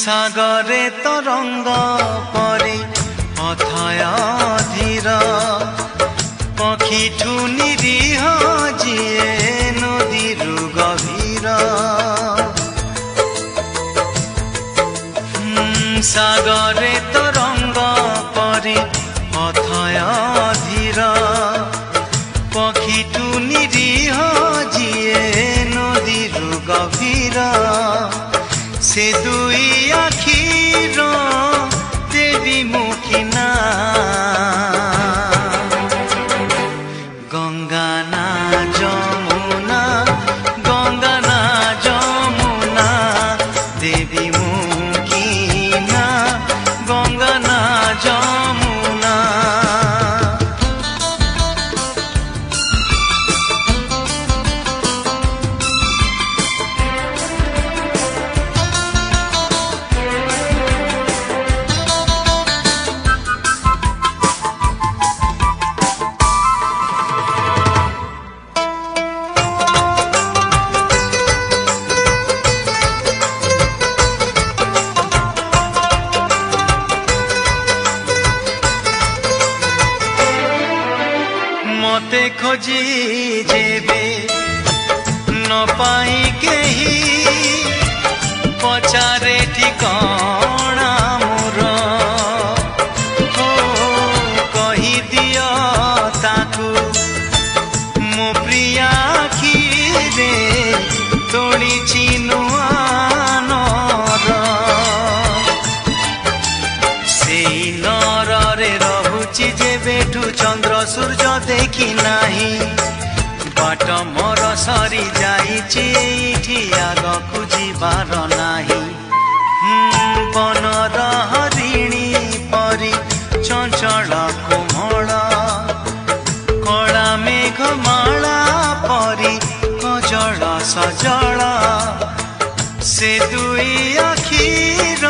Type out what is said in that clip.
सागरे तरंग परी अथय धीर पक्षीठू निरीह जिए नदीरु गभीर सागरे तरंग परी अथय धीर पक्षीठू निरीह जिए नदीरु गभीर से दुई आखिर देवी मुखिना गंगा ना जमुना गंगा ना जमुना देवी मुखिना गंगा ना जमुना मते खोजी जेबे न पाई केही पचारे ठिकाना मोर हो कही दियो ताकू मो प्रिया आखिरे तोड़ी चिनुआ नर सेई नरे रहुची जेबेठू चंद्र सूर्य देखी नाही बाट मोर सरी जाइछि आगकु जीवार नाही बनर हरिणी परी चंचल कोमल कला मेघमाला परी कजल सजल से दुई आखिर